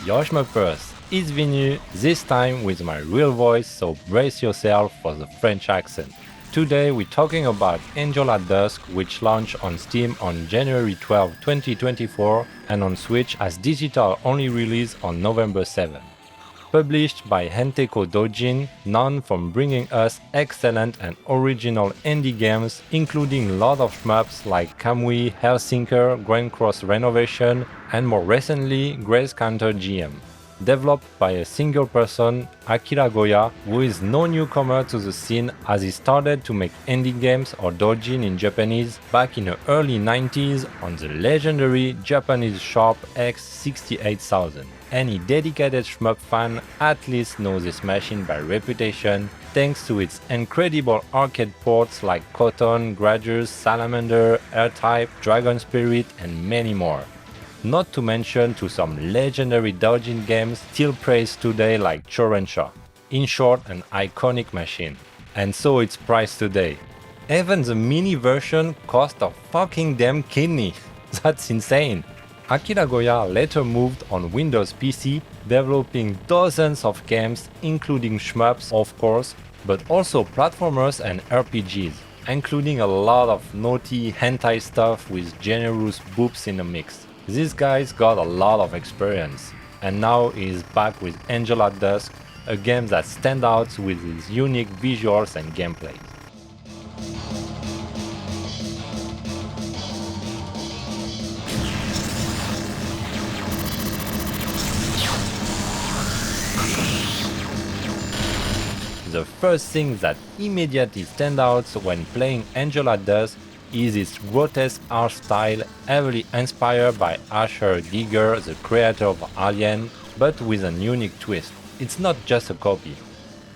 Yo Shmupers, it's Vinu, this time with my real voice, so brace yourself for the French accent. Today we're talking about Angel at Dusk, which launched on Steam on January 12, 2024 and on Switch as digital-only release on November 7. Published by Henteko Doujin, known for bringing us excellent and original indie games, including a lot of shmups like Kamui, Hellsinker, Grand Cross Renovation, and more recently, Grotesque Art and H.R. Developed by a single person, Akiragoya, who is no newcomer to the scene as he started to make indie games or doujin in Japanese back in the early 90s on the legendary Japanese Sharp X68000. Any dedicated shmup fan at least knows this machine by reputation thanks to its incredible arcade ports like Cotton, Gradius, Salamander, R-Type, Dragon Spirit and many more. Not to mention to some legendary doujin games still praised today like Croissant. In short, an iconic machine. And so it's priced today. Even the mini version cost a fucking damn kidney. That's insane. Akiragoya later moved on Windows PC, developing dozens of games including shmups of course, but also platformers and RPGs, including a lot of naughty hentai stuff with generous boobs in the mix. This guy's got a lot of experience, and now he's back with Angel at Dusk, a game that stands out with its unique visuals and gameplay. The first thing that immediately stands out when playing Angel at Dusk is its grotesque art style, heavily inspired by H.R. the creator of Alien, but with a unique twist. It's not just a copy.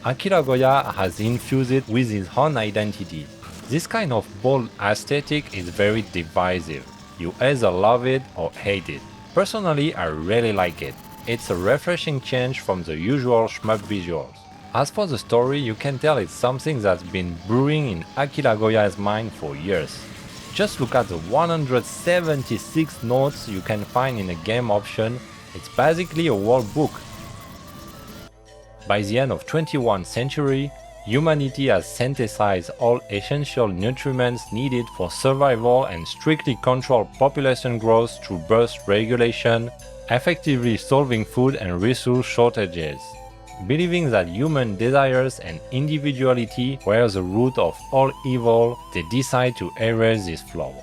Akiragoya has infused it with his own identity. This kind of bold aesthetic is very divisive. You either love it or hate it. Personally, I really like it. It's a refreshing change from the usual shmup visuals. As for the story, you can tell it's something that's been brewing in Akiragoya's mind for years. Just look at the 176 notes you can find in a game option, it's basically a world book. By the end of 21st century, humanity has synthesized all essential nutriments needed for survival and strictly controlled population growth through birth regulation, effectively solving food and resource shortages. Believing that human desires and individuality were the root of all evil, they decided to erase this flaw.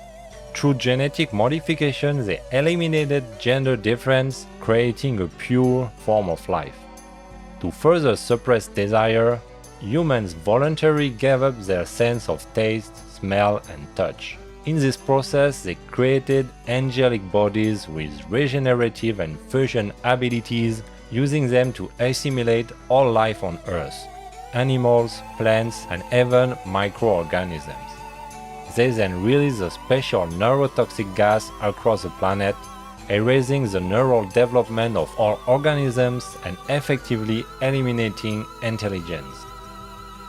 Through genetic modification, they eliminated gender difference, creating a pure form of life. To further suppress desire, humans voluntarily gave up their sense of taste, smell, and touch. In this process, they created angelic bodies with regenerative and fusion abilities, using them to assimilate all life on Earth, animals, plants, and even microorganisms. They then release a special neurotoxic gas across the planet, erasing the neural development of all organisms and effectively eliminating intelligence.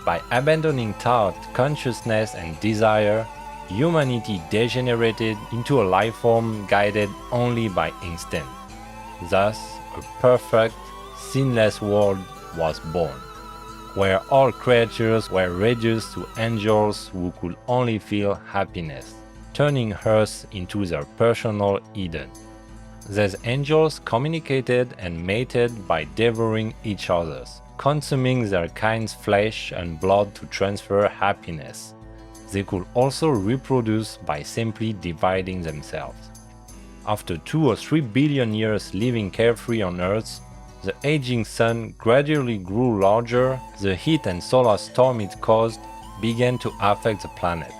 By abandoning thought, consciousness, and desire, humanity degenerated into a life form guided only by instinct. Thus, a perfect, sinless world was born, where all creatures were reduced to angels who could only feel happiness, turning Earth into their personal Eden. These angels communicated and mated by devouring each other, consuming their kind's flesh and blood to transfer happiness. They could also reproduce by simply dividing themselves. After 2 or 3 billion years living carefree on Earth, the aging sun gradually grew larger, the heat and solar storm it caused began to affect the planet,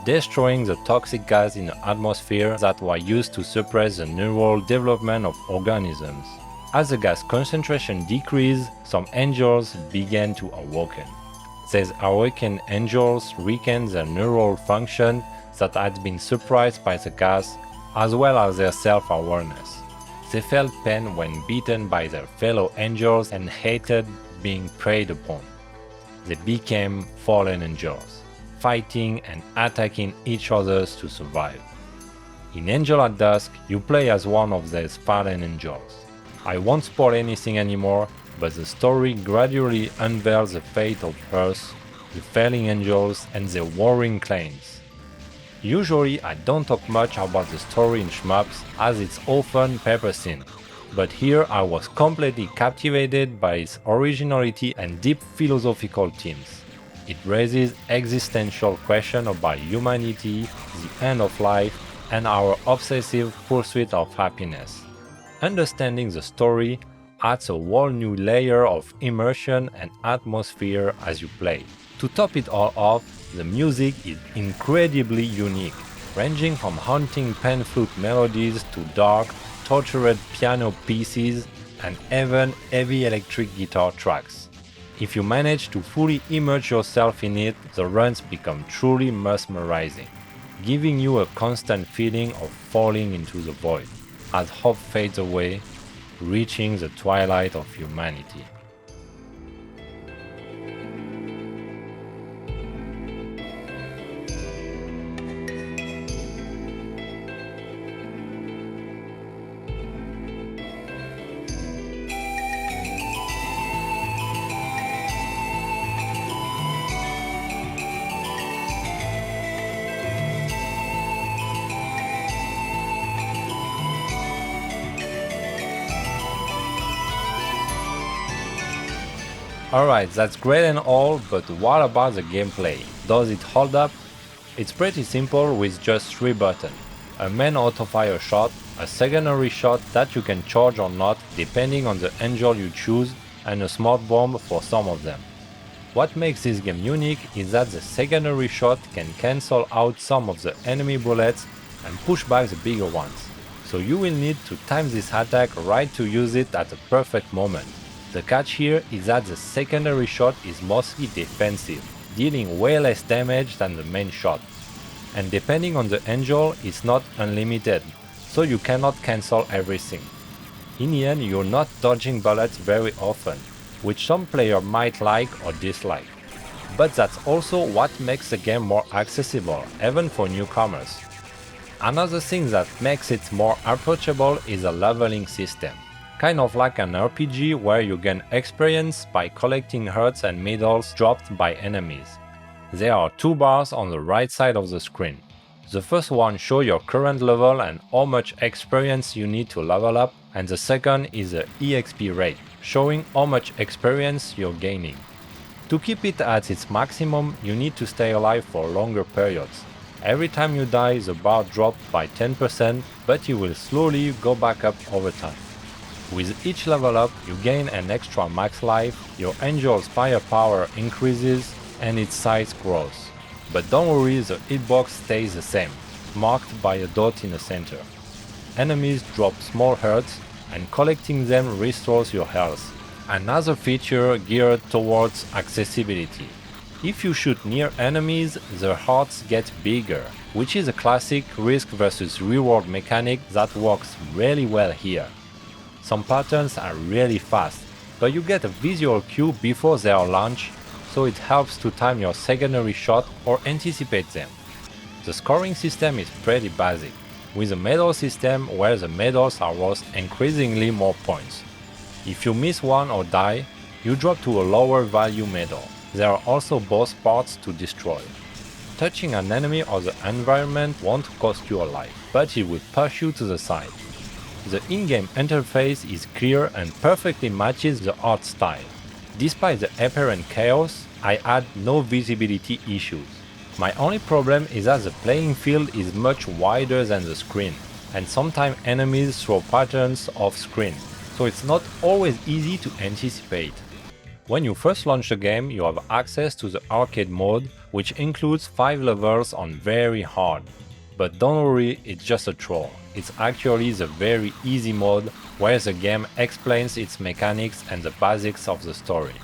destroying the toxic gas in the atmosphere that were used to suppress the neural development of organisms. As the gas concentration decreased, some angels began to awaken. These awakened angels regained their neural function that had been suppressed by the gas, as well as their self-awareness. They felt pain when beaten by their fellow angels and hated being preyed upon. They became fallen angels, fighting and attacking each other to survive. In Angel at Dusk, you play as one of these fallen angels. I won't spoil anything anymore, but the story gradually unveils the fate of Earth, the falling angels and their warring clans. Usually I don't talk much about the story in Shmups as it's often paper thin, but here I was completely captivated by its originality and deep philosophical themes. It raises existential questions about humanity, the end of life, and our obsessive pursuit of happiness. Understanding the story adds a whole new layer of immersion and atmosphere as you play. To top it all off, the music is incredibly unique, ranging from haunting pan flute melodies to dark, tortured piano pieces and even heavy electric guitar tracks. If you manage to fully immerse yourself in it, the runs become truly mesmerizing, giving you a constant feeling of falling into the void, as hope fades away, reaching the twilight of humanity. Alright, that's great and all, but what about the gameplay? Does it hold up? It's pretty simple with just 3 buttons. A main auto-fire shot, a secondary shot that you can charge or not depending on the angel you choose, and a smart bomb for some of them. What makes this game unique is that the secondary shot can cancel out some of the enemy bullets and push back the bigger ones, so you will need to time this attack right to use it at the perfect moment. The catch here is that the secondary shot is mostly defensive, dealing way less damage than the main shot. And depending on the angel, it's not unlimited, so you cannot cancel everything. In the end, you're not dodging bullets very often, which some players might like or dislike. But that's also what makes the game more accessible, even for newcomers. Another thing that makes it more approachable is a leveling system. Kind of like an RPG where you gain experience by collecting hearts and medals dropped by enemies. There are 2 bars on the right side of the screen. The first one shows your current level and how much experience you need to level up, and the second is the EXP rate, showing how much experience you're gaining. To keep it at its maximum, you need to stay alive for longer periods. Every time you die, the bar drops by 10%, but you will slowly go back up over time. With each level up, you gain an extra max life, your angel's firepower increases, and its size grows. But don't worry, the hitbox stays the same, marked by a dot in the center. Enemies drop small hearts, and collecting them restores your health. Another feature geared towards accessibility. If you shoot near enemies, their hearts get bigger, which is a classic risk versus reward mechanic that works really well here. Some patterns are really fast, but you get a visual cue before they are launched, so it helps to time your secondary shot or anticipate them. The scoring system is pretty basic, with a medal system where the medals are worth increasingly more points. If you miss one or die, you drop to a lower value medal. There are also boss parts to destroy. Touching an enemy or the environment won't cost you a life, but it will push you to the side. The in-game interface is clear and perfectly matches the art style. Despite the apparent chaos, I had no visibility issues. My only problem is that the playing field is much wider than the screen, and sometimes enemies throw patterns off screen, so it's not always easy to anticipate. When you first launch the game, you have access to the arcade mode, which includes 5 levels on very hard. But don't worry, it's just a troll. It's actually the very easy mode where the game explains its mechanics and the basics of the story.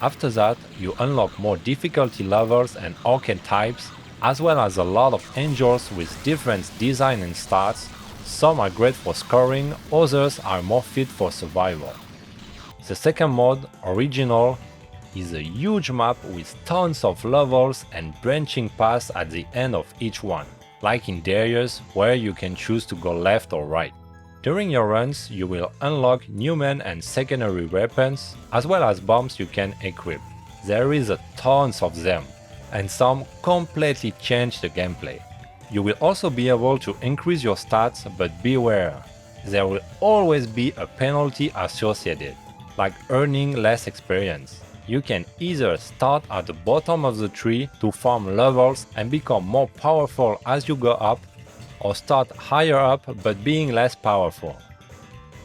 After that, you unlock more difficulty levels and arcade types, as well as a lot of angels with different design and stats. Some are great for scoring, others are more fit for survival. The second mode, Original, is a huge map with tons of levels and branching paths at the end of each one, like in Darius, where you can choose to go left or right. During your runs, you will unlock new men and secondary weapons, as well as bombs you can equip. There is a tons of them, and some completely change the gameplay. You will also be able to increase your stats, but beware, there will always be a penalty associated, like earning less experience. You can either start at the bottom of the tree to farm levels and become more powerful as you go up, or start higher up but being less powerful.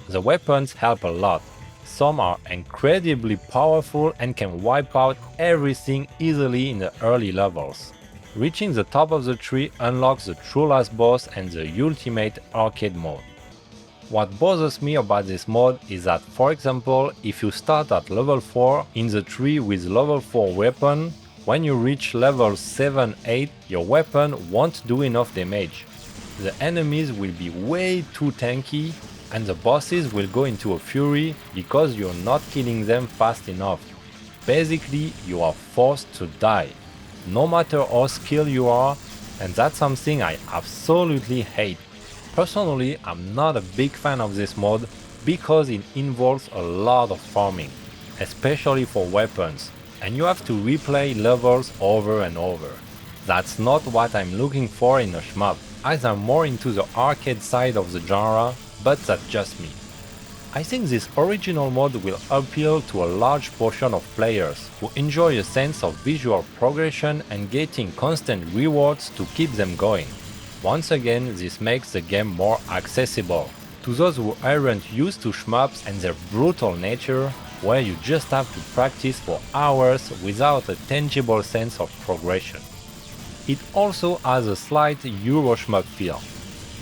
The weapons help a lot. Some are incredibly powerful and can wipe out everything easily in the early levels. Reaching the top of the tree unlocks the true last boss and the ultimate arcade mode. What bothers me about this mode is that, for example, if you start at level 4 in the tree with level 4 weapon, when you reach level 7-8, your weapon won't do enough damage. The enemies will be way too tanky, and the bosses will go into a fury because you're not killing them fast enough. Basically, you are forced to die, no matter how skilled you are, and that's something I absolutely hate. Personally, I'm not a big fan of this mode because it involves a lot of farming, especially for weapons, and you have to replay levels over and over. That's not what I'm looking for in a shmup, as I'm more into the arcade side of the genre, but that's just me. I think this original mode will appeal to a large portion of players who enjoy a sense of visual progression and getting constant rewards to keep them going. Once again, this makes the game more accessible to those who aren't used to shmups and their brutal nature, where you just have to practice for hours without a tangible sense of progression. It also has a slight Euro shmup feel,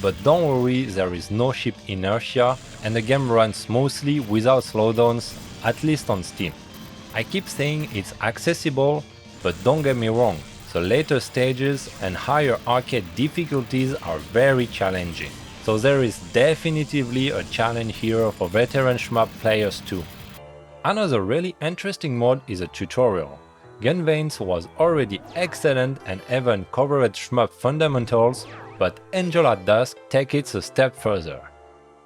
but don't worry, there is no ship inertia and the game runs smoothly without slowdowns, at least on Steam. I keep saying it's accessible, but don't get me wrong, the later stages and higher arcade difficulties are very challenging, so there is definitively a challenge here for veteran shmup players too. Another really interesting mode is a tutorial. Gunveins was already excellent and even covered shmup fundamentals, but Angel at Dusk takes it a step further.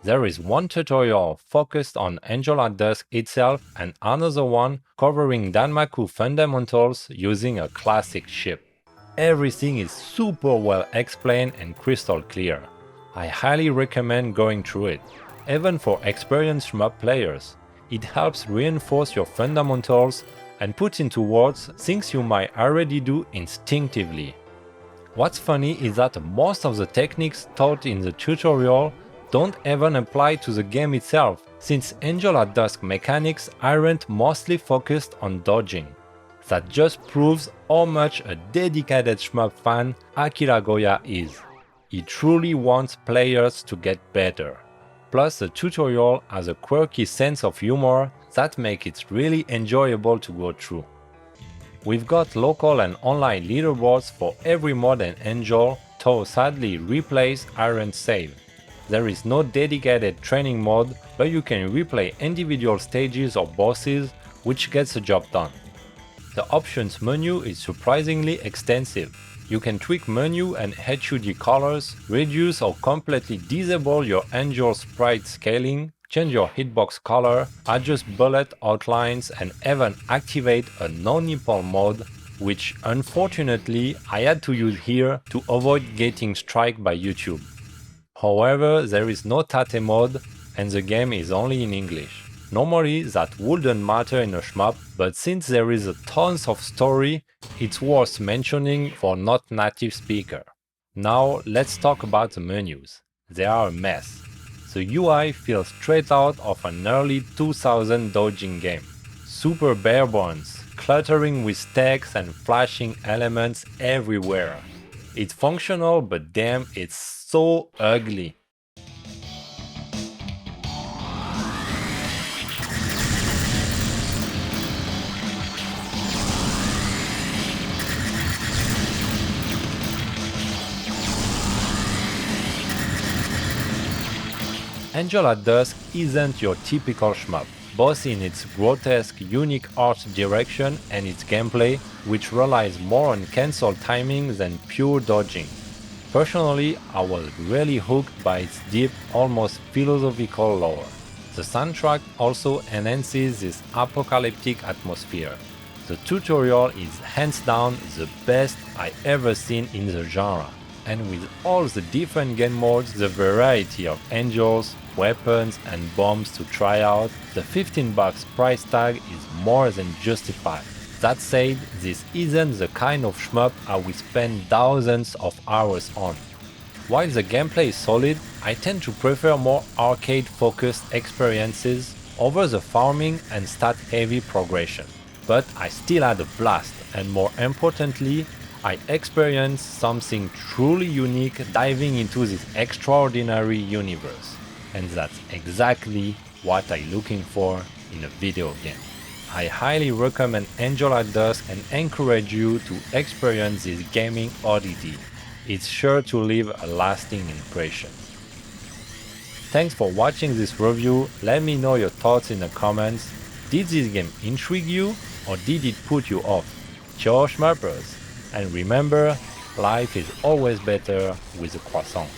There is one tutorial focused on Angel at Dusk itself and another one covering Danmaku fundamentals using a classic ship. Everything is super well explained and crystal clear. I highly recommend going through it, even for experienced shmup players. It helps reinforce your fundamentals and put into words things you might already do instinctively. What's funny is that most of the techniques taught in the tutorial don't even apply to the game itself, since Angel at Dusk mechanics aren't mostly focused on dodging. That just proves how much a dedicated shmup fan Akiragoya is. He truly wants players to get better. Plus, the tutorial has a quirky sense of humor that makes it really enjoyable to go through. We've got local and online leaderboards for every mod in Angel, though sadly replays aren't saved. There is no dedicated training mode, but you can replay individual stages or bosses, which gets the job done. The options menu is surprisingly extensive. You can tweak menu and HUD colors, reduce or completely disable your Angel sprite scaling, change your hitbox color, adjust bullet outlines, and even activate a no-nipple mode, which unfortunately I had to use here to avoid getting striked by YouTube. However, there is no tate mode and the game is only in English. Normally that wouldn't matter in a shmup, but since there is a tons of story, it's worth mentioning for not native speaker. Now let's talk about the menus. They are a mess. The UI feels straight out of an early 2000 doujin game. Super bare bones, cluttering with text and flashing elements everywhere. It's functional, but damn, it's so ugly. Angel at Dusk isn't your typical shmup, both in its grotesque, unique art direction and its gameplay, which relies more on cancel timing than pure dodging. Personally, I was really hooked by its deep, almost philosophical lore. The soundtrack also enhances this apocalyptic atmosphere. The tutorial is hands down the best I ever seen in the genre, and with all the different game modes, the variety of angels, weapons and bombs to try out, the $15 price tag is more than justified. That said, this isn't the kind of shmup I will spend thousands of hours on. While the gameplay is solid, I tend to prefer more arcade-focused experiences over the farming and stat-heavy progression. But I still had a blast, and more importantly, I experienced something truly unique diving into this extraordinary universe. And that's exactly what I'm looking for in a video game. I highly recommend Angel at Dusk and encourage you to experience this gaming oddity. It's sure to leave a lasting impression. Thanks for watching this review. Let me know your thoughts in the comments. Did this game intrigue you or did it put you off? Ciao Shmupers! And remember, life is always better with a croissant.